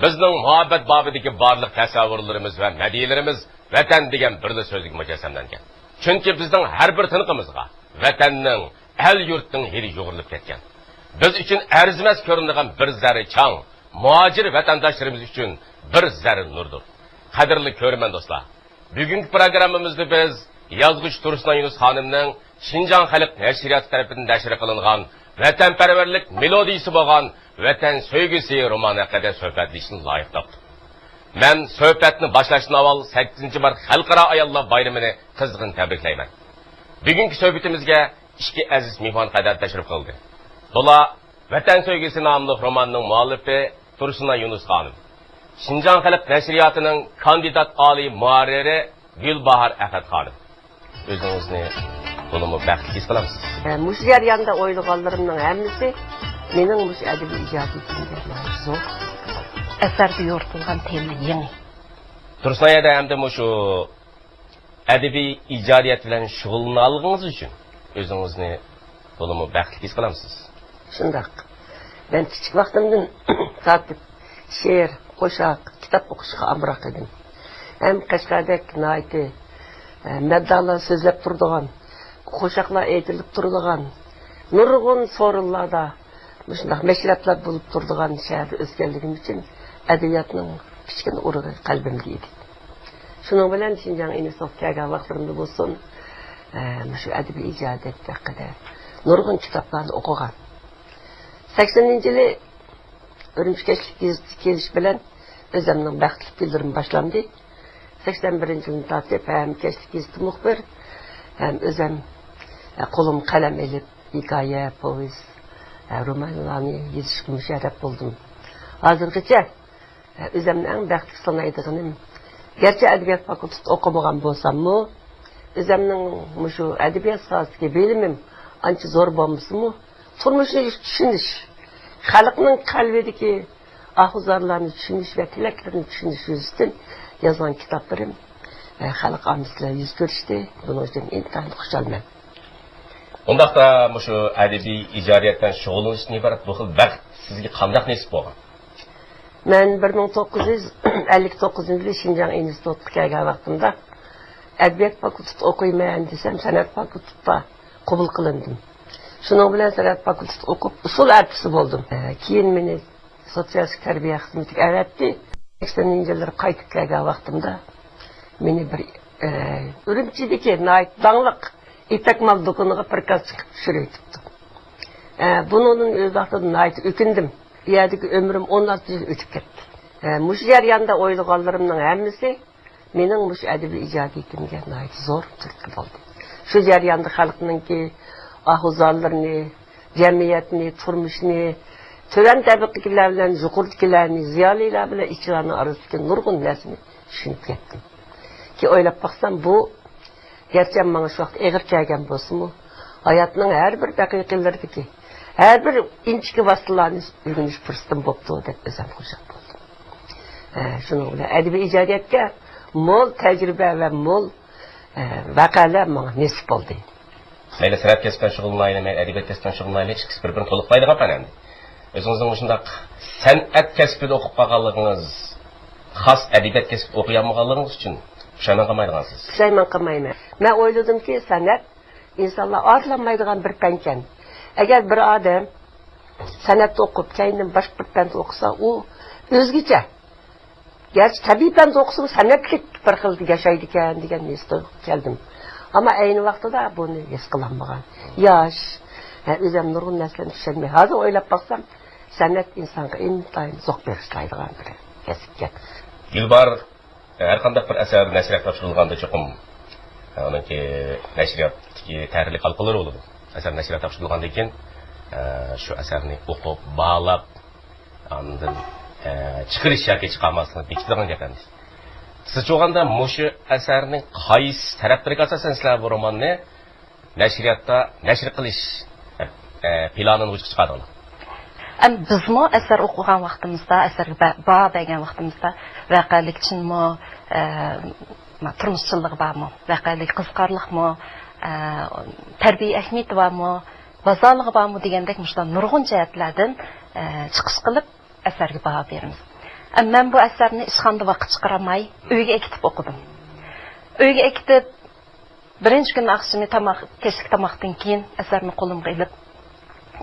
bizning muhabbat bobidagi barliq tasavvurlarimiz va madiylarimiz vatan degan birli so'zga mujassamlangan. Chunki bizning har bir tiniqimizga vatanning, el yurtning hidi yo'g'rilib ketgan. Biz uchun arzimas ko'rinadigan bir zarra chang, muhojir vatandoshlarimiz uchun bir zarra nurdir. Qadrli ko'rman do'stlar, bugungi programmamizda biz yozg'ich Tursunon Yunus xonimning Şinjan Xalq nashriyati tomonidan nashr qilingan vatanparvarlik melodiyasi bo'lgan Vatan Söygüsü romanı haqida suhbatlashishni loyiq topdim. Men suhbatni boshlashdan avval 8-mart Xalqaro ayollar bayramini qizg'in tabriklayman. Bugungi suhbatimizga ikki aziz mehmon qadar tashrif qildi. Bular Vatan Söygüsü nomli romanning muallifi Tursunon Yunus xonim. Şinjan Xalq nashriyatining kandidat oliy muharriri Gulbahor Ahad xonim. O'zingizni to'liq baxtli his qilasiz. Mush jarayonda o'ylaganlarimning hammasi mening mush adabiy ijodiyatimga zo'r asarda yo'ritilgan tema yangi. Tursunayda hamda shu adabiy ijodiyat bilan shug'ullanganingiz uchun o'zingizni to'liq baxtli his qilasiz. Shundoq. Men kichik vaqtimdan tortib she'r, qo'shiq, kitob o'qishga amroq edim. Ham Qashqardek nayti maddalar so'zlab turadigan, qo'shiqlar aytilib turadigan, nurg'un so'rinlarda shunday mashratlar bo'lib turadigan shaharda o'sganligim uchun adabiyotning kichkina urug'i qalbimda edi. Shuning bilan Şinjan institutiga kelgan vaqtlarimda bo'lsin, shu adabiy ijodiyat haqida nurg'un kitoblarni o'qigan. 80-yili Urumchiga kelish bilan o'zimning baxtli yillarim boshlandi. 81-yildan tortib ham kechlik gazeta muxbir, ham o'zim qo'lim qalam elib hikoya, povest, romanlarni yozishga musharraf bo'ldim. Hozirgacha o'zimning eng baxtli sanaydiganim, garchi adabiyot fakultetida o'qimagan bo'lsam-mu, o'zimning shu adabiyot sohasiga bilimim ancha zo'r bo'lmasa-mu, turmushni tushunish, xalqning qalbidagi ahvozlarni tushunish va tilaklarini tushunish yuzasidan yozgan kitoblarim xalq ommasida yuz ko'rishdi. Buning uchun intayin xursandman. Undaqda shu adabiy ijodiyatdan shug'ullanishdan iborat bu xil baxt sizga qanday nasib bo'lgan? Men 1959-yilda Şinjan institutiga kelgan vaqtimda adabiyot fakultetida o'qiyman desam, san'at fakultetida qabul qilindim. Shuning bilan san'at fakultetida o'qib, usul artisti bo'ldim. Keyin meni sotsialistik tarbiya xizmatiga avatdi. 80-yillar qaytib kelgan vaqtimda meni bir Urumchidagi dangliq itakmal do'koniga prikaz chiqib tushiribdi. Bunun o'z vaqtida o'kindim. Bu yerdagi umrim 16 yil o'tib ketdi. Mush jarayonda o'ylaganlarimning hammasi mening mush adabiy ijodiyatimga zo'r turtki bo'ldi. Shu jarayonda xalqningki ahvozlarini, jamiyatni, turmushni, töven tabaqalar bilan yuqoridagilarni, ziyolilar bilan ichlarni orasidagi nurg'un narsani tushunib ketdim. Ki o'ylab baxsam bu garchi menga shu vaqt eg'ir kelgan bo'lsa-mu, hayotning har bir daqiqalaridagi har bir inchki vositalarni o'rganish fursatim bo'ldi deb o'zim xursand bo'ldim. Shuning bilan adabiy ijodiyatga mo'l tajriba va mo'l vaqalar menga nasib bo'ldi. Mayli san'at kasbidan shug'ullanaylik, mayli adabiyot kasbidan shug'ullanaylik, hech bir-birini to'liqlaydigan panandi. O'zingizning shundaq san'at kasbida o'qib qolganligingiz, xos adabiyot kasbida o'qiganligingiz uchun pushaymon qilmaydigansiz. Pushaymon qilmayman. Men o'yladimki, san'at insonlar ortlanmaydigan bir fan ekan. Agar bir odam san'atni o'qib, keyin boshqa bir fanni o'qisa, u o'zgacha. Garchi tabiiy fanni o'qisa, san'atlik bir xil yashaydi ekan degan nisbati keldim. Ama aynı vaqtida buni his qilmagan. Yosh, o'zim nurg'un narsalarni tushunmay. Hozir o'ylab baxsam, san'at insonga intayin zo'q berishlaydigan bir kasbga. Gulbahor har qanday bir asar nashriyatga topshirilganda cho'qim uniki nashriyatdagi tarixli halqalari bo'ladi. Asar nashriyatga topshirilgandan keyin shu asarni o'qib, bog'lab, undan chiqarish yoki chiqarmaslikni bekitilgan gaplarimiz. Siz çoğanda muşu əsərinin qaysı tərəflərinə əsasən sizlər bu romanını nəşriyyatda nəşr qilish planını vücudga chiqardinglar. Bizmi əsər oxuyan vaxtımızda, əsərə bağ bəgən vaxtımızda vəqəlikçinmi, turmuşçuluq barmı, vəqəlik qızqarlıqmı, tərbiyə əhmiyyəti barmı, bazarlığı barmı deyəndək müşdən nurğun cəhətlərdən çıxış qılıb əsərə bağ verimiz. Men bu əsərini işxanda vaqt çıxaramay, öyge ekitib oxudum. Öyge ekitib, birinci gün akşamı keşlik tamaqdan keyin əsərini qo'limga ilib,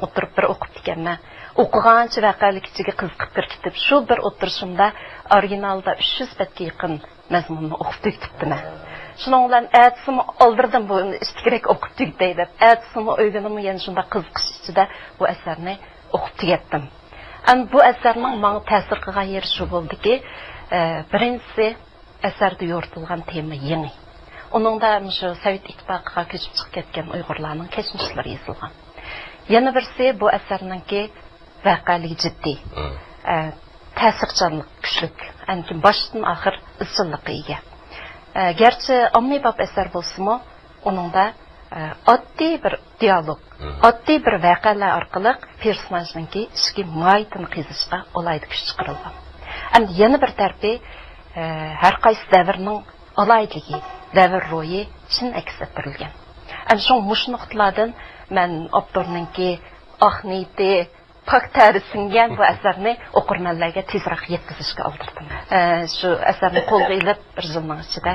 o'tirib bir o'qib ekanman. O'qigancha vaqalik ichiga qiziqib ketib, shu bir o'tirishimda originalda 300 betga yaqin mazmunni o'qib tugitibman. Shuning bilan atsimi oldirdim bu kerak o'qib tugitay deb. Atsimi o'yganimni yana shunda qiziqish ichida bu asarni o'qib tugatdim. Bu asarning menga ta'sir qilgan yeri shu bo'ldiki, birinchisi asarda yoritilgan tema yangi. Uningda shu Sovet ittifoqiga ko'chib chiqib ketgan Uyg'urlarning kechmishlari yozilgan. Yana birisi bu asarningki vaqalik jiddiy. Ta'sirchanlik kuchlik, anki boshdan oxir izchillikka ega. Gerçi ommabop asar bo'lsa-mu, uningda oddiy bir dialog, oddiy bir voqealar orqali personajningki ichki mohiyatini qizishga olaydi kuch chiqarilgan. Endi yana bir tarafi har qaysi davrning olaydligi, davr ro'yi chin aks ettirilgan. Ana shu nuqtalardan men avtorningki oqniyati pak ta'risingan bu asarni o'qirmanlarga tezroq yetkazishga oldirdim. Shu asarni qo'lga ilib bir yilning ichida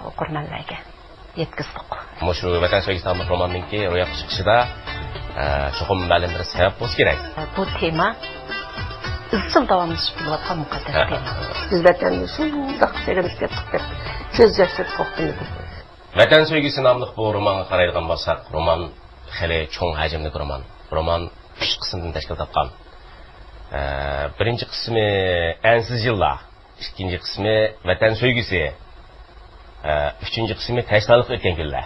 o'qirmanlarga yetkazdik. Shu Vatan sevgisi adlı romanninki ro'yobga chiqishida cho'qim ma'lum bir sabab bo'lsa kerak. Bu tema izchil davomlashib kelayotgan muqaddas tema. Biz vatanni shundoq sevamiz deb ko'z yoshlar to'xtamadi. Vatan sevgisi nomli bu romanga qaraydigan bo'lsak, roman xeli cho'ng hajmli roman. Roman 3 qismdan tashkil topgan. Birinchi qismi Ansiz yillar, ikkinchi qismi Vatan sevgisi, üçüncü qismi Tashlanib o'tgan kunlar.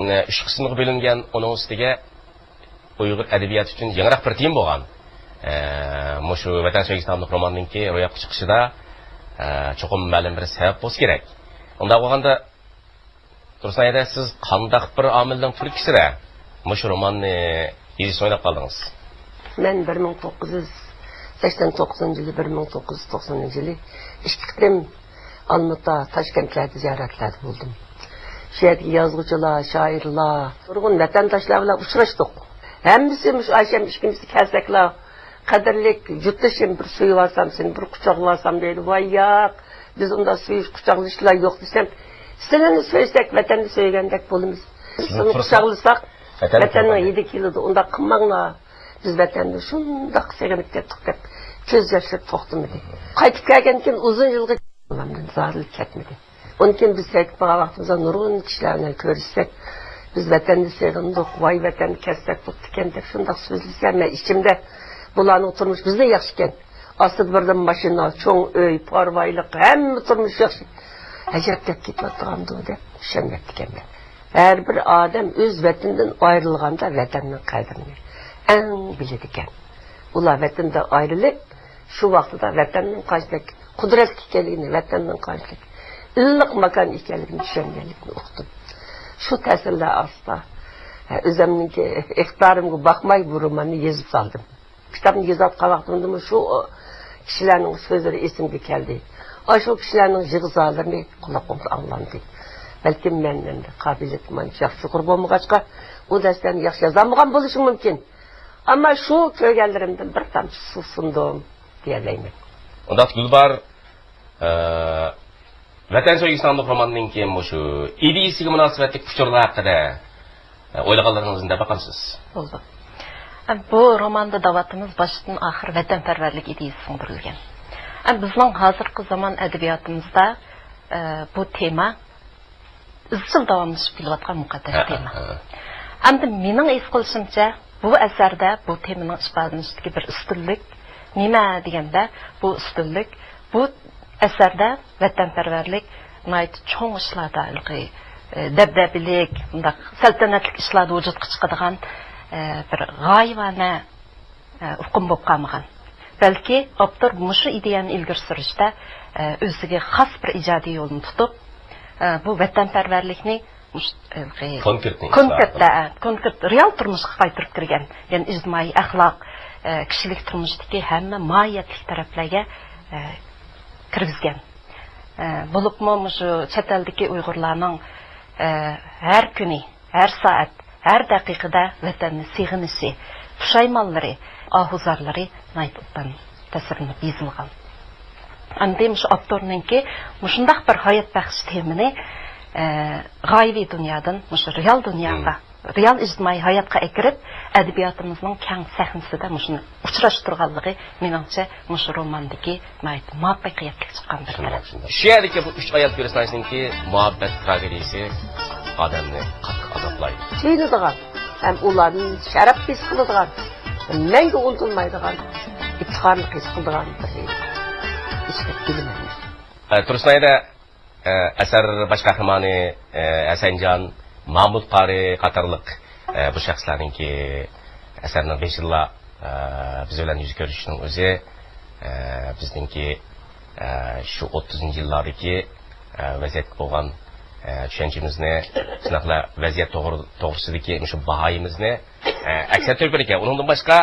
3 qismga bo'lingan, uning ustiga Uyg'ur adabiyoti uchun yangiroq bir tema bo'lgan. Shu Vatan sevgisi nomli romanninki ro'yobga chiqishida cho'qim ma'lum bir sabab bo'lsa kerak. Unda bo'lganda Tursunayda siz qandaq bir omildan turkisira shu romanni yozib o'ylab qoldingiz? Men 1989 yılı 1990 yılı ikki qitim Almata, Toshkentlarda ziyoratlarda bo'ldim. Shu yerga yozuvchilar, shoirlar, nurg'un vatandoshlar bilan uchrashdik. Hammasi shu asham ikkinchisi kalsaklar, qadrlik yurtdoshim bir suyib olsam, seni bir quchoqlasam deydi. Voy yo'q, biz unda suyish quchoqlashlar yo'q desam, sizlarni so'ysak vatanni so'ygandek bo'lamiz. Sizni quchoqlasak vatanning 7 kiloda unda qilmanglar. Biz vatanni shundoq sevib ketdik deb ko'z yoshlar to'xtamadi. Qaytib kelgandan keyin uzun yilga Ulamdan zaril ketmedi. Onun için biz sekip bağa vaxtımızda nurgun kişilerine görüşsek, biz vatanını sevgindik, vay vatanını kessek, bu tükendek, şundak sözlüsem, ben içimde bulanı oturmuş, biz de yaxşıken. Asıl birden maşina, çoğun öy, parvaylık, hem oturmuş yaxşı. Əcəbdək gitmətdiğamdı o da, düşenmetdiken ben. Her bir adam öz vatanından ayrılğanda vatanının qadrini en bilediken. Ula vatandan ayrılıp, şu vaxtıda vatanının qaçdaki kudret ekanligini, vatanning qanchalik illiq makon ekanligini tushunganlikni o'qidim. Shu ta'sirlar asla o'zimningki ixtiyorimga boqmay bu romanni yozib soldim. Kitobni yozayotgan vaqtimda shu kishilarning so'zlari esimga keldi. Shu kishilarning yig'izalarini quloqimga anglandi. Balkim mendan qobiliyatim yaxshi bo'lmag'achqa u darslarni yaxshi yozolmagan bo'lishi mumkin. Ammo shu ko'rganlarimdan bir tomchi suv sundim deyalayman. Unda Gulbar Vatan sevgisi nomli romanninki shu ideyasiga munosabatli fikrlar haqida o'ylaganlaringizni deb baqamsiz? Bo'ldi. Bu romanda davatimiz boshdan oxir vatanparvarlik ideyasi singdirilgan. Bizning hozirgi zamon adabiyotimizda bu tema izchil davomlashib kelayotgan muqaddas tema. Endi mening his qilishimcha bu asarda bu temaning ifodalanishidagi bir ustunlik nima deganda bu ustunlik bu asarda vatanparvarlik nayt cho'ng ishlarda dabdabilik, bundaq saltanatli ishlarda vujudga chiqadigan bir g'oyivona hukm bo'lib qolmagan. Balki avtor mushu ideyani ilgari surishda o'ziga xos bir ijodiy yo'lni tutib, bu vatanparvarlikni konkret real turmushga qaytarib kirgan, ya'ni ijtimoiy axloq, kishilik turmushdagi hamma mohiyatli taraflarga kirgizgan. Bo'libmi shu chet eldagi Uyg'urlarning har kuni, har soat, har daqiqada vatanni seg'inishi, pushaymonlari, ohuzorlari naytdan ta'sirini bezilgan. Андым şu авторныңки мушындак bir hayat baxsh temini g'aybi dunyodan mush real dunyoga, real ijtimoiy hayotga akirib, adabiyotimizning keng sahnasida mushuni uchrashtirganligi meningcha mush romandagi muvaffaqiyatga chiqqan bir taraf. Shu yerdagi bu 3 ayol personajninki muhabbat tragediyasi odamni qattiq azoblaydi. Tuyuladigan, ham ularni sharaf his qiladigan, menga unutilmaydigan, iftiqorni his qiladigan bir film. Tursunayda asar baş qahramoni Hasanjon, Mahmud Qari qatorliq bu shaxslarningki asarning 5 yillar biz bilan yuz ko'rishning o'zi bizningki shu 30-yillardagi vaziyat bo'lgan tushunchamizni, shunaqla vaziyat to'g'risidagi shu bahoyimizni aksar to'lib ekan. Undan boshqa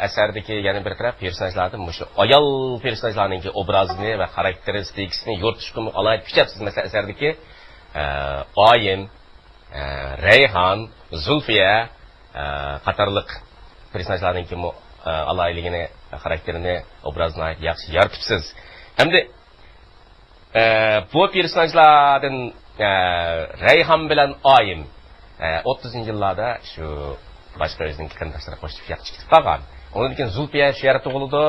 asardagi yana bir taraf personajlarning shu ayol personajlarning obrazini va xarakteristikasini yo'rtishga alohida kuchapsiz. Masalan, asardagi Oyim, Rayhon, Zulfiya qatorliq personajlarning alohidligini, xarakterini, obrazini yaxshi yoritibsiz. Hamda bu personajlardan Rayhon bilan Oyim 30-yillarda shu başqa o'zining qandaşlara qo'shib yaxshi ketib qolgan. Undan keyin Zulfiya shu yerda tug'ildi.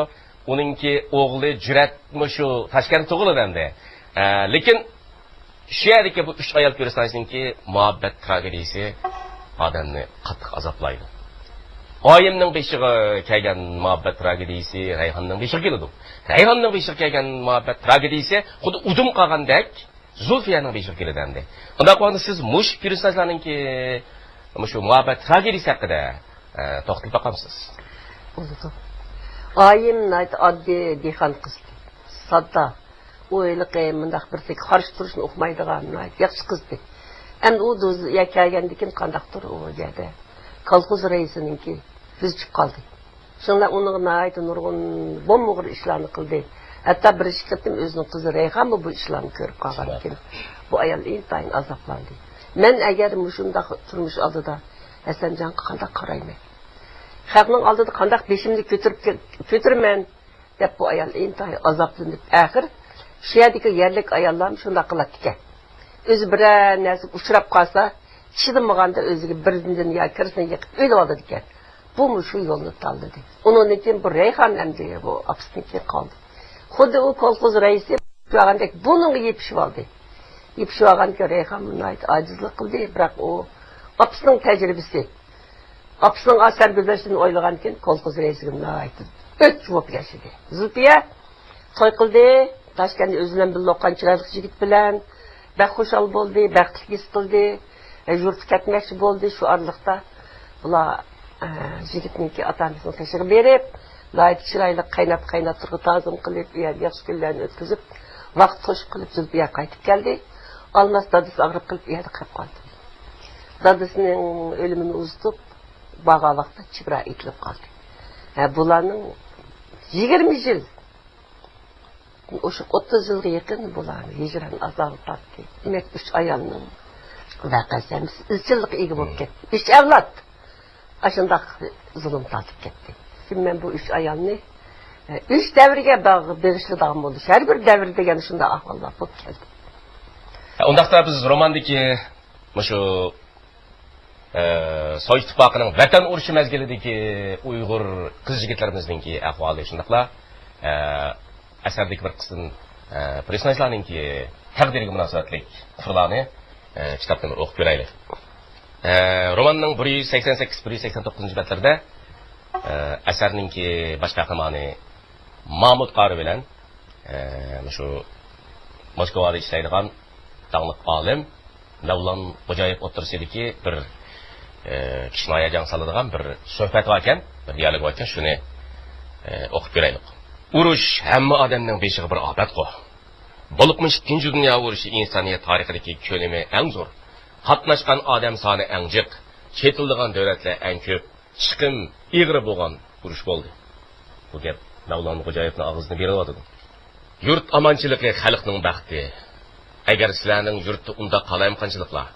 Uningki o'g'li Juratmi shu Toshkentda tug'ildi endi. Lekin shu yerdagi bu 3 ayol personajninki muhabbat tragediyasi odamni qattiq azoblaydi. Oyimning beshig'i kelgan muhabbat tragediyasi Rayhonning beshig'i keladi. Rayhonning beshig'i kelgan muhabbat tragediyasi xuddi udum qolgandek Zulfiyaning beshig'i keladi endi. Unda qo'yni siz mush personajlarninki shu muhabbat tragediyasi haqida to'xtalib baqamsiz. Bo'ldi. Oyim oddiy dehqon qiz. Sodda, o'yliqi, mundaq bir tek qarshi turishni o'qmaydigan, yaxshi qizdi. Endi u kelgandikin qandaqdir u yerda. Kolxoz raisininki biz chiqib qoldi. Shunlar uning nurg'un bomog'ir ishlarni qildi. Hatto bir ishqitim o'zining qizi Rayhonmi bu ishlarni ko'rib qolgan ekan. Bu ayol intayin azoblandi. Men agar mushundaq turmush oldida Hasanjonga qanday qarayman? Xalqning oldida qanday beshimni ko'tirman deb bu ayol intayin azoblanib, axir shu yerdagi yerlik ayollar shunday qiladi ekan. O'zi bir narsa uchrab qolsa, chidamaganda o'ziga birdan yo kirsini yiqib o'lib oladi ekan. Bu shu yo'lni tanladi. Uning uchun bu Rayhon hamda bu apsniki qoldi. Xuddi u kolxoz raisi bo'lgandek buningga yepishib oldi. Yepishib olganki Rayhon bunday ojizlik qildi, biroq u apsning tajribasi. Apsning asar guzashini o'ylagan ekan kolxoz raisiga aytdi. O'ch bo'lib yashadi. Zulfiya to'y qildi, Toshkentda o'zidan birga o'qgan chiroyli yigit bilan baxtxushal bo'ldi, baxtli his qildi. Yurtga ketmoqchi bo'ldi. Shu oraliqda ular yigitniki ota-onasining tashiga berib, chiroyli qaynab turib ta'zim qilib, yaxshi kunlarni o'tkazib, vaqt qo'shib qilib Zulfiya qaytib keldi. Olmas dadasi og'rib qilib yerda qolib qoldi. Dadasining o'limini uzitib, baga vaqtda chibra etilib qoldi. Bularning 20 yil o'sha 30 yilga yaqin bularni hijron azobi tortdi. Demak 3 ayolning vaqasamiz izchillik ega bo'lib ketdi. 3 avlod ashundaq zulm tortib ketdi. Men bu 3 ayolni 3 davrga bag'ishlagan bo'ldi. Har bir davr degan shunday ahvollar bo'lib keldi. Undaqda biz romandagi shu Sovet ittifoqining vatan urushi mazgilidagi Uyg'ur qiz yigitlarimizninki ahvoli shundaqla asardagi bir qism personajlarninki taqdiriga munosabatlik qurlarni kitobdan o'qib ko'raylik. Romanning 188-189 betlarida asarninki bosh qahramoni Mahmud Qari bilan shu Moskvada ishlaydigan taniqli olim Davlan Xo'jayev o'tirsidagi bir kishini hayajon soladigan bir suhbat bor ekan, bir dialog bor ekan, shuni o'qib ko'raylik. Urush hamma odamning beshig'i bir ofatqo. Bo'libmish Ikkinchi dunyo urushi insoniyat tarixidagi ko'lami eng zo'r. Qatnashgan odam soni eng jiq, chetildigan davlatlar eng ko'p, chiqim ig'ri bo'lgan urush bo'ldi. Bu gap Davlan Xo'jayevning og'zini beryapti. Yurt amonchiligi xalqning baxti. Agar sizlarning yurtda unda qalayimqanchiliklar,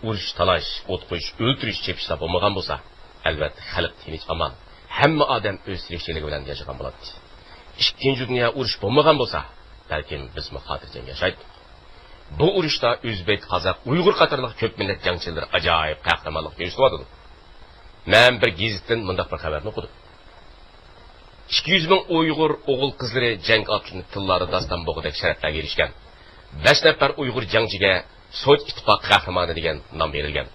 urush, talash, o't qo'yish, o'ltirish, chepishlar bo'lmagan bo'lsa, albatta xalq tinch aman, hamma odam o'z tirikchiligi bilan yashagan bo'ladi. Ikkinchi dunyo urush bo'lmagan bo'lsa, balkim biz xotirjam yashaydik. Bu urushda o'zbek, qozoq, uyg'ur qatorliq ko'p millat jangchilari ajoyib qahramonlik ko'rsatdi. Men bir gazetdan bunday bir xabarni o'qidim. 200 ming uyg'ur o'g'il qizlari jang atlanib tillari dastan bo'g'idek sharaflarga erishgan. 5 nafar uyg'ur jangchiga Sovet ittifoq qahramoni degan nom berilgan.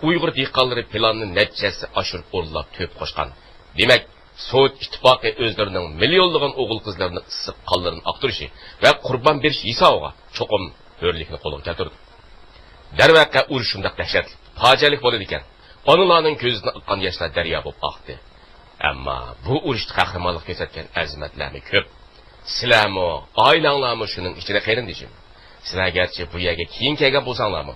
Uyg'ur dehqonlari planni natijasi oshirib o'rlab to'p qo'shgan. Demak, Sovet ittifoqi o'zlarining millionlagan o'g'il qizlarini issiq qonlarini aqtirishi va qurbon berish hisobiga cho'qim hurlikni qo'lga keltirdi. Darvaqa urush shunday dahshatli, fojialik bo'ladi ekan. Onalarning ko'zidan oqqan yoshlar daryo bo'lib oqdi. Ammo bu urushda qahramonlik ko'rsatgan azmatlarni ko'p. Sizlarmi, oilanglarmi shuning ichida qarindishim. Sizlar garchi bu yerga keyin kelgan bo'lsanglarmi,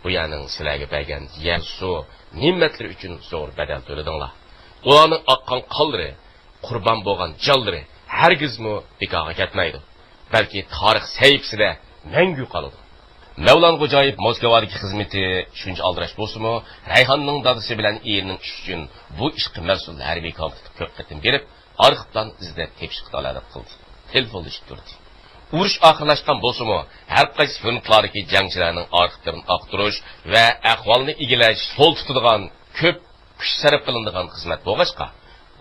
bu yerning sizlarga bergan yer, suv, ne'matlar uchun zo'r badal to'ladinglar. Ularning oqqan qonlari, qurbon bo'lgan jonlari hargizmi bekorga ketmaydi. Balki tarix sahifasida mangu qoladi. Mavlon G'o'jayev Moskvadagi xizmati shuncha aldirash bo'lsa-mu, Rayhonning dadasi bilan erining ish uchun bu ishga mas'ul harbiy komitet ko'p qatim berib, arxivdan izlab tekshirib oladi qildi. Telefonlashib turdi. Urush oxirlashgan bo'lsa-mu, har qaysi frontlardagi jangchilarning arxivlarini aqtirish va ahvolni egilash so'l tutadigan ko'p kuch sarf qilinadigan xizmat bo'lg'achqa,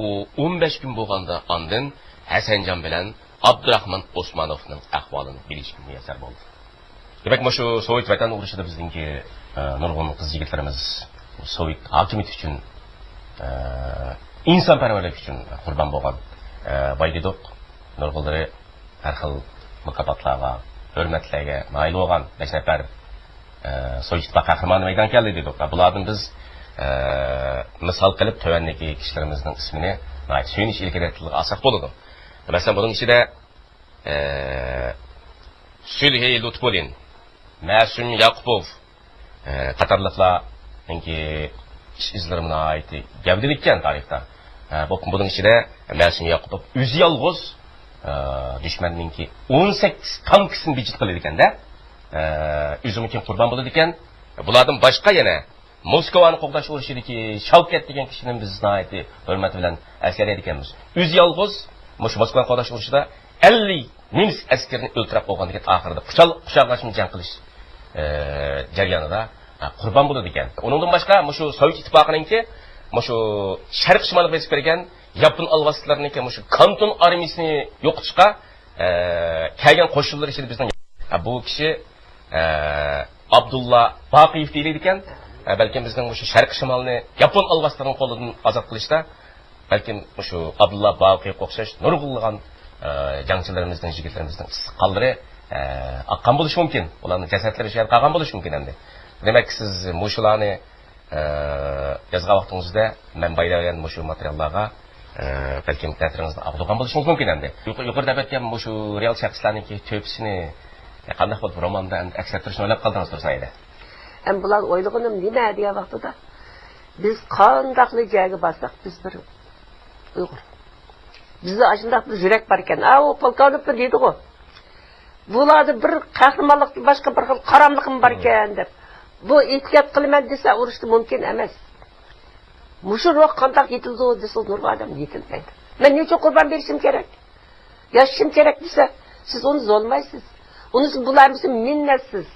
u 15 kun bo'lganda ondan Hasanjon bilan Abdurahmon Osmonovning ahvolini bilishga muyassar bo'ldi. Demak, mana shu Sovet vatan urushida bizningki nurg'un qiz yigitlarimiz Sovet hokimiyati uchun, insonparvarlik uchun qurbon bo'lgan. Baydidoq nurg'unlari har xil mukofotlarga, hurmatlarga nail bo'lgan 5 nafar Sovet ittifoq qahramoni maydon keldi dedik. Bulardan biz misol qilib tövandagi kishilarimizning ismini suyunish ilkadatiga olsak bo'ladi. Masalan, buning ichida Sulhiy Lutfulin, Ma'sum Yaqubov qatorliqlarningki ish izlarimni aytdi. Gavdilikkan tarixda. Buning ichida Ma'sum Yaqubov o'zi yolg'iz dushmanningki 18 tankisini bijit qiladi ekanda, o'zimi kim qurbon bo'ladi ekan. Bulardan boshqa yana Moskvani qo'g'dash urushidagi Shavkat degan kishining bizni aytdi, hurmat bilan askariyat ekanmiz. O'zi yolg'iz Moskvani qo'g'dash urushida 50 nemis askarini o'ltirib qo'ygandan keyin oxirida quchoqlashib jang qilish jarayonida qurbon bo'ladi ekan. Undan boshqa shu Sovet ittifoqiningki shu sharq shimoliga besib bergan yapon alvastlarniki shu kanton armiyasini yo'qotishga kelgan qo'shinlar ichida bizning bu kishi Abdulla Baqiyev deyiladi ekan. Balkim bizning shu sharq shimolni yapon alvastlarining qo'lidan ozod qilishda balkim shu Abdulla Baqiyevga o'xshash nurg'unlagan jangchilarimizning, yigitlarimizning qonlari aqqan bo'lishi mumkin. Ularning jasadlari shu yerga qolgan bo'lishi mumkin endi. Demak, siz mushularni yozgan vaqtingizda men baylagan mushu materiallarga balkim ta'tiringizda aqdigan bo'lishingiz mumkin endi. Yuqorida aytgan mushu real shaxslarningki to'pisini qanday qilib romanda aks ettirishni o'ylab qoldingiz tursa edi. Hem bular oyluğunum nima degan vaqtida biz qandaqlı joyga borsak biz bir Uyg'ur. Bizda ashundaq bir yurak bor ekan. O polkovnik deydi ku. Bularda bir qahramonlikdan boshqa bir xil qaramliqim bor ekan deb. Bu ehtiyot qilaman desa urushda mumkin emas. Mushu ruh qandaq yetildi desa nurg'un odam yetilmaydi. Men nechun qurbon berishim kerak? Yashashim kerak desa siz uni zo'rmaysiz. Uni bular bizim minnatsiz.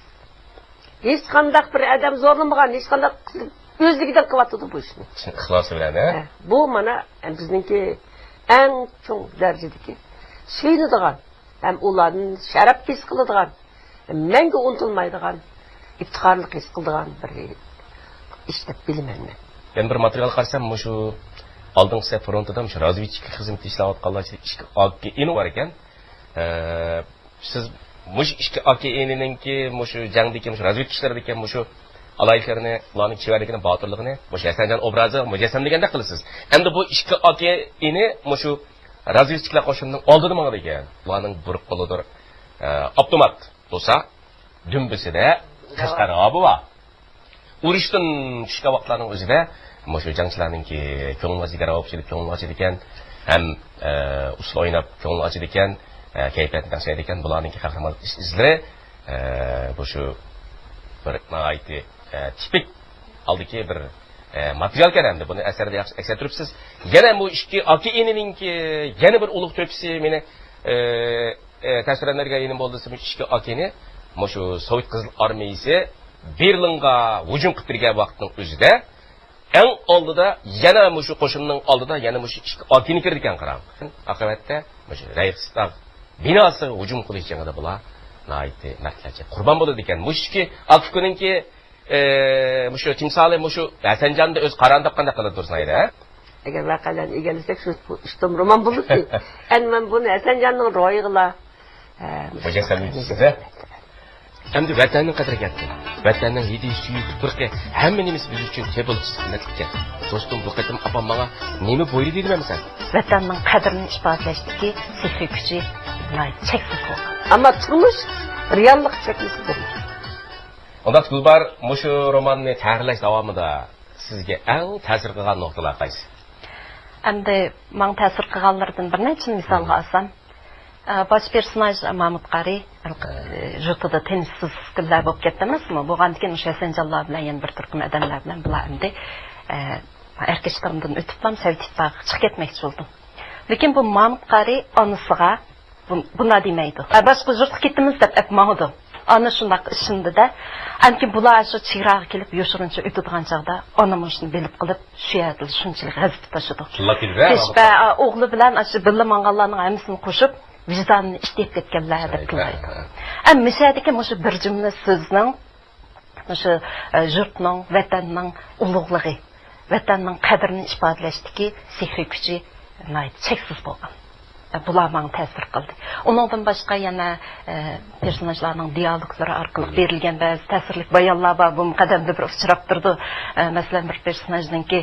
Hech qandaq bir odam zo'rlamagan, hech qandaq o'zligidan qilyapti bu ishni. Ixlosi bilan, bu mana bizningki eng cho'ng darajadagi suyunadigan, ham ularni sharaf his qiladigan, menga unutilmaydigan, iftixorlik his qiladigan bir ish deb bilaman men. Men bir material qarsam, shu oldingi frontda shu razvedchik xizmat ishlayotganlar ishga olib ini bor ekan. Siz mush ishga AKN'ninki shu jangdagi shu razvedchilar ekan, shu alaylarni, ularning chivarligini, botirligini, shu Hasanjon obrazi mujassam deganda qilasiz. Endi bu ishga AKN shu razvedchilar qo'shinining oldida mangadi ekan. Ularning bir qo'lidir avtomat bo'lsa, dumbisida qashqarg'obi bor. Urushdan tushgan vaqtlarning o'zida shu jangchilarningki ko'ngil vazigara olib ko'ngil ochid ekan, ham usul o'ynab ko'ngil ochid ekan. Kayfiyatni tashlaydi ekan. Bularning qahramonlik izlari bu shu bir aytdi tipik aldiki bir material ekan endi. Buni asarda yaxshi aks ettiribsiz. Yana bu ishki AKN'ninki yana bir ulug' to'pisi meni təsvirlənlərə yeni oldusu işki akeni, şu Sovet Qızıl Armiyası Berlinga hücum qilib turgan vaqtning o'zida eng oldida yana şu qo'shinning oldida yana şu ishki akeni kirdi ekan qarang. Oqibatda şu Reichstag binosi hücum qilishganda bular naiti maqlacha qurbon bo'ladi ekan. Mushki akkuninki şu timsoli şu Hasanjonda o'z qarandib qanday qilib tursin ayda. Agar vaqalarni egalisek shu ishtim roman bo'ladi. Endi men buni Hasanjonning ro'yiga mujassamiz Endi vatanning qadriga yetdi. Vatanning hidi suyi tuprog'i hamma nimiz biz uchun tebulsiz qimmatga. Do'stim, bu qatim apam menga nima bo'yli deymansan? Vatanning qadrini ifodalashdagi sehri kuchi cheksiz bo'lgan. Ammo turmush reallik cheksizdir. Unda Gulbar mushu romanni tayyorlash davomida sizga eng ta'sir qilgan nuqtalar qaysi? Endi men ta'sir qilganlardan bir necha misolga olsam, baş personaj Mahmud Qari jurtida tensiz qillar bo'lib ketdi emasmi? Bo'lgandan keyin o'sha Hasanjonlar bilan yana bir turkum odamlar bilan bular endi erkashtarimdan o'tibman, Sovet ittifoqiga chiqib ketmoqchi bo'ldim. Lekin bu Mahmud Qari onasiga buna demaydi. Boshqa jurtga ketimiz deb aytmadi. Ana shunday ishindida, anki bular shu chegaraga kelib yoshirincha o'tadigan chaqda onam shuni bilib qilib, shu yerda shunchalik g'azab tashidi. Kechba o'g'li bilan shu billa manganlarning hammasini qo'shib vijdonni ishlab ketganlar deb qilaydi. Misadiki shu bir jumla so'zning shu yurtning, vatanning ulug'ligi, vatanning qadrini ifodalashdagi sehri kuchi cheksiz bo'lgan. Bular menga ta'sir qildi. Undan boshqa yana personajlarning dialoglari orqali berilgan ba'zi ta'sirli bayonlar bor. Bu qadamda bir uchrab turdi. Masalan, bir personajninki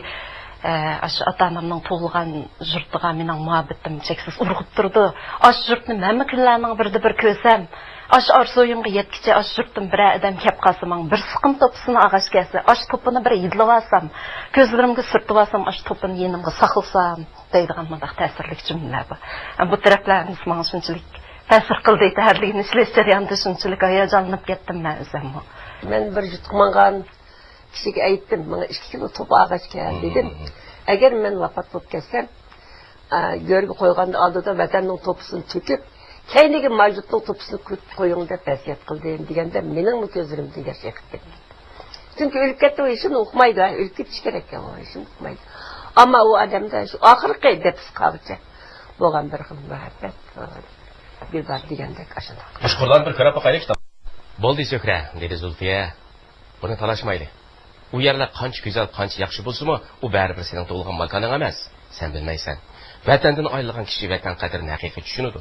ash ota-onamning tug'ilgan yurtiga mening muhabbatim cheksiz urg'ib turdi. Ash yurtni hamma kunlarning birida bir ko'rsam, ash orzuimga yetkicha ash yurtdan bir odam kelib qolsa, men bir siqim to'pisini og'ash kelsa, ash to'pini bir yidlab olsam, ko'zlarimga surtib olsam, ash to'pini yenimga saqlasam deydigan bunday ta'sirli jumlalar bor. Bu taraflarimiz menga shunchalik ta'sir qildi, tarligini ishlash jarayonida shunchalik hayajonlanib ketdim men o'zim. Men bir yutqmangan kishiga aytdim, menga 2 kilo to'p og'ash kerak dedim. Agar men vafot bo'lib ketsam, go'rga qo'yganda oldida vatanning to'pisini to'kib, keyingi mavjudning to'pisini qo'ying deb vasiyat qildim deganda mening ko'zlarimdan yosh chiqib ketdi. Chunki o'lib ketdi, u ishini o'qimaydi, o'lib ketish kerak ekan, u ishini o'qimaydi. Ammo u odamda shu oxirgi deb qolcha bo'lgan bir xil muhabbat bir bor degandek ashuna. Mashhurlar bir qarab qo'yaylik. Bo'ldi So'kra, dedi Zulfiya. Buni talashmaydi. U yerlar qancha go'zal, qancha yaxshi bo'lsa-mu, u baribir sening tug'ilgan makaning emas. Sen bilmaysan. Vatandan ayrilgan kishi vatan qadrini haqiqiy tushunadi.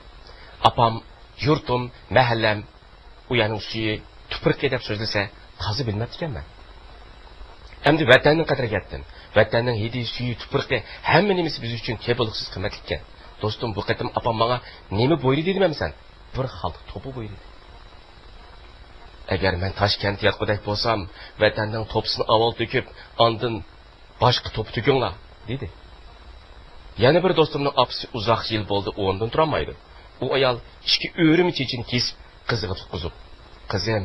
Apam, yurtim, mahallam, u yana suyi tuproqqa deb so'zlasa, tozi bilmabdi ekanman. Endi vatanning qadriga yetdim. Vatanning hidi suyi tuproqqa hamma nimasi biz uchun tebulsiz qimmatli ekan. Do'stim, bu qatim apam menga nima bo'yli dedimsan? Bir xalq to'pi bo'yli. Agar men Toshkentga yotqidek bo'lsam, vatanning to'pisini avval to'kib, ondan boshqa to'p to'kinglar, dedi. Yana bir do'stimning opasi uzoq yil bo'ldi, o'rnidan tura olmaydi. U ayol ishki o'rim chechin kesib, qiziga tutqizib, "Qizim,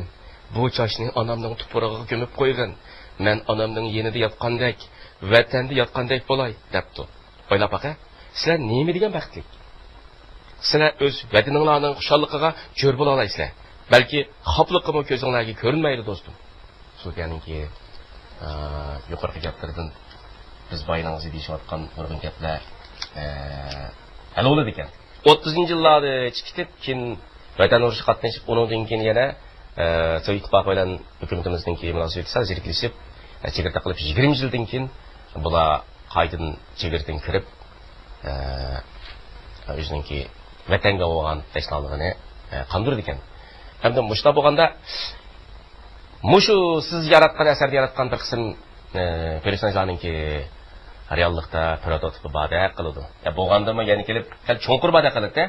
bu choshni onamning tuprog'iga ko'mib qo'ygan. Men onamning yenida yotgandek, vatanda yotgandek bo'lay", debdi. O'ylab baqa, sizlar nima degan baxtlik? Sizlar o'z vataninglarning xushalligiga jo'r bo'la olasizlar. Balki xopliqimi ko'zinglarga ko'rinmaydi do'stim. So'zganinki yuqorqi gaplardan biz bayoningizda deyishayotgan nurg'un gaplar hal bo'ladi ekan. 30-yillarda chiqib, keyin vatan urushi qatnashib, undan keyin yana Sovet ittifoqi bilan hukumatimizning munosabati sal zirklashib, chegirta qilib 20 yildan keyin bular qaytadan chegirtadan kirib, o'zininki vatanga bo'lgan tashnaligini qondirdi ekan. Hamda mushta bo'lganda mushu siz yaratgan asarda yaratgan bir qism personajlarningki reallikda prototipi bada qiladi. Bo'lgandami yana kelib cho'nqur bada qiladi.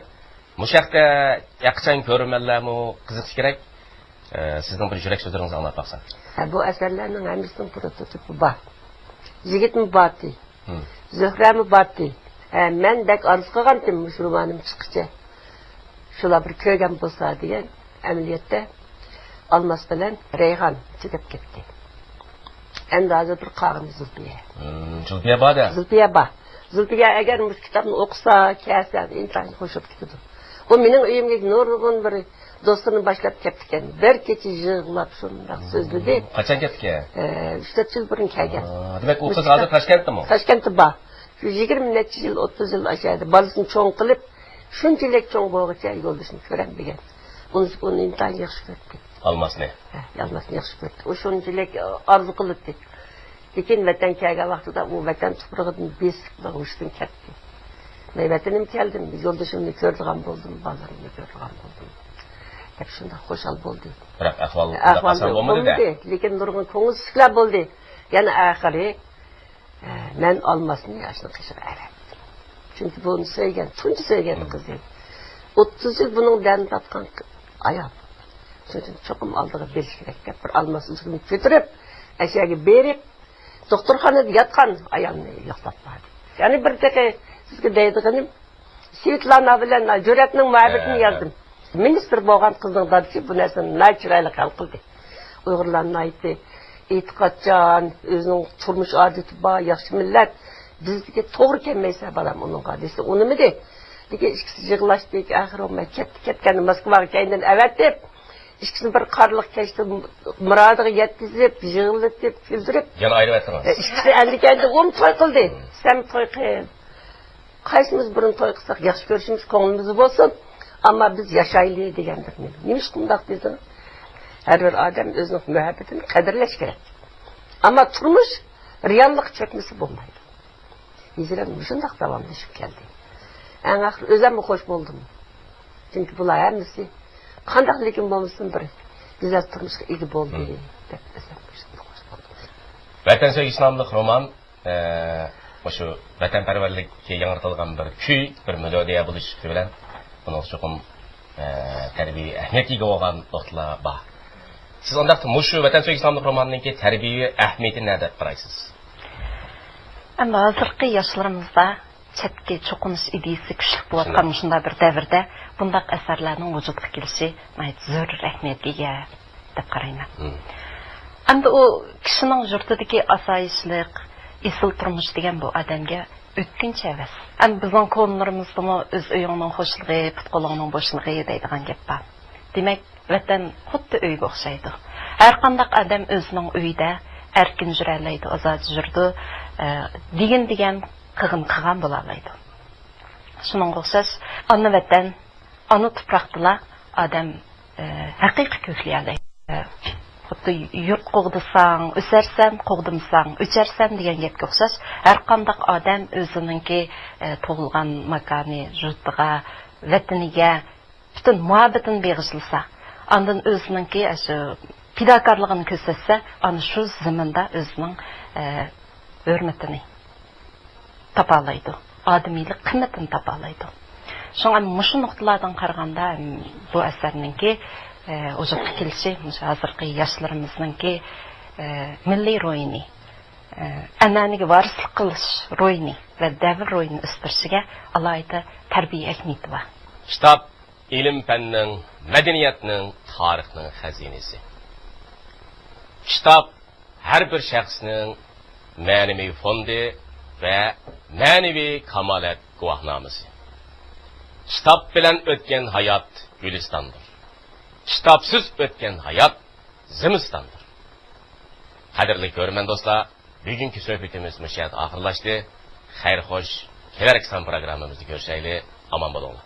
Mushaqda yaqchan ko'rmanlarmi qiziqish kerak. Sizning bir yurak so'zlaringizni anglab baqsan. Bu asarlarning hammasining prototipi bor. Yigitmi bordi. Zuhrami bordi. Men dek arz qilgandim shu romanim chiqishi. Shular bir ko'rgan bo'lsa degan amaliyotda Almas bilan Rayhon chiqib ketdi. Endi hozir bir qog'im Zulfiya. Zulfiya borda. Zulfiya bor. Zulfiya agar bu kitobni o'qisa, kelsa, inson qo'shib ketadi. O mening uyimga nurg'un bir do'stini boshlab ketdi ekan. Bir kecha yig'lab shundoq so'zladi. Qachon ketgan? 3-4 yil burun kelgan. Demak, u qiz hozir Toshkentdami? Toshkentda bor. Shu 20 necha yil, 30 yil ashadi. Bolasini cho'ng qilib, shunchalik cho'ng bo'lguncha yo'ldashini ko'ram degan. Uni intayin yaxshi ko'rdi. Almasni. Almasni yaxshi ko'rdi. O shunchalik orzu qildi. Lekin vatan kelgan vaqtida u vatan tuprog'idan besib o'shdan ketdi. Men vatanim keldim, yo'ldashimni ko'rdigan bo'ldim, bolarimni ko'rdigan bo'ldim. Hep shunda xo'shal bo'ldi. Biroq ahvol asan bo'lmadi-da. Lekin nurg'un ko'ngilsizlar bo'ldi. Yana oxiri men olmasni yoshni qishib aratdim. Chunki buni sevgan, tunji sevgan qiz edi. 30 yil buning dani tatgan ayol. Chunki cho'qim oldiga berish kerak deb bir almasligini ko'tarib, ashaga berib, doktorxonada yotgan ayolni yo'qlab qo'ydi. Ya'ni bir daqiqa sizga deydiganim, Svetlana bilan Juratning muhabbatini yozdim. Ministr bo'lgan qizning dadasi bu narsani naturally hal qildi. Uyg'urlarning aytdi, e'tiqodchan, o'zining turmush odati bor, yaxshi millat, bizga to'g'ri kelmaysa balam uningga desa, unimidi? Lekin ikkisi yig'lashdik, axir olmay ketgan Moskvaga keyin avatib, ikkisini bir qarliq kechdi, murodiga yetkazib, yig'latib, kuldirib, yana ayryaptınız. Ikkisi endi to'y qildi. Sen to'y qil. Qaysimiz burun to'y qilsak, yaxshi ko'rishimiz ko'nglimiz bo'lsin. Ama biz yaşaylı degandir men. Nimish qundaq dedim? Her bir odam o'zining muhabbatini qadrlash kerak. Ama turmush reallik çökmesi bo'lmaydi. Hijrat shundaq davomlashib keldi. Eng axir o'zim xo'sh bo'ldim. Chunki bular hammasi qandaqlikim bo'lmasin bir go'zal turmushga ega bo'ldi deb xo'sh bo'ldim. Vatan sevgisi nomli roman o'sha vatanparvarlikka yangitilgan bir kuy, bir melodiya bo'lish bilan bunun çoxum tərbiyə əhəmiyyəti olğan nöqtələr var. Siz ondaqda məşhur Vətən Söz İslamlıq romanındakı tərbiyə əhəmiyyəti nədə qarayırsınız? Amma hazırki yaşlarımızda çətki çoxumuz ideyası güclü bolğan şunda bir dövrdə bundaq əsərlərin vücudğa gəlişi zəruri əhəmiyyətə ega deyə qarayman. Əmdə o kişinin yurtidagi asayişlik, esil turmuş degan bu odamga o'tkinchi emas. Bizning ko'nlarimizda o'z uyingning xo'shligi, putqolingning bo'shligi deydigan gap bor. Demak, vatan xuddi uyga o'xshaydi. Har qanday odam o'zining uyida erkin yura oladi, ozod yurdi, degan qilgan bo'la oladi. Shuningga o'xshash, ona vatan, ona tuproqda odam haqiqiy ko'klay oladi. Xuddi yurt qo'g'disang, o'sarsan, qo'g'dimsang, o'charsan degan gapga o'xshash, har qanday odam o'zininki tug'ilgan makoni, yurtiga, vataniga butun muhabbatini beg'ishlasa, ondan o'zininki shu fidokorligini ko'rsatsa, ana shu zaminda o'zining hurmatini topa oladi, odamiylik qimmatini topa oladi. Shunga mushu nuqtalardan qaraganda bu asarninki o'zaqqa kelişi, hozirgi yoshlarimizningki milliy ro'yini, an'anaga varislik qilish ro'yini va davr ro'yini o'stirishiga alohida tarbiya ahamiyati bor. Kitob ilm fanning, madaniyatning, tarixning xazinasi. Kitob har bir shaxsning ma'naviy fondi va ma'naviy kamolat guvohnomasi. Kitob bilan o'tgan hayot Gülistondir. Kitapsız ötken hayat zimistondir. Qadrli ko'rman do'stlar, bugungi suhbatimiz mushayat oxirlashdi. Xayr xo'sh, kelar aksan programmamizni ko'rishaylik. Omon bo'linglar.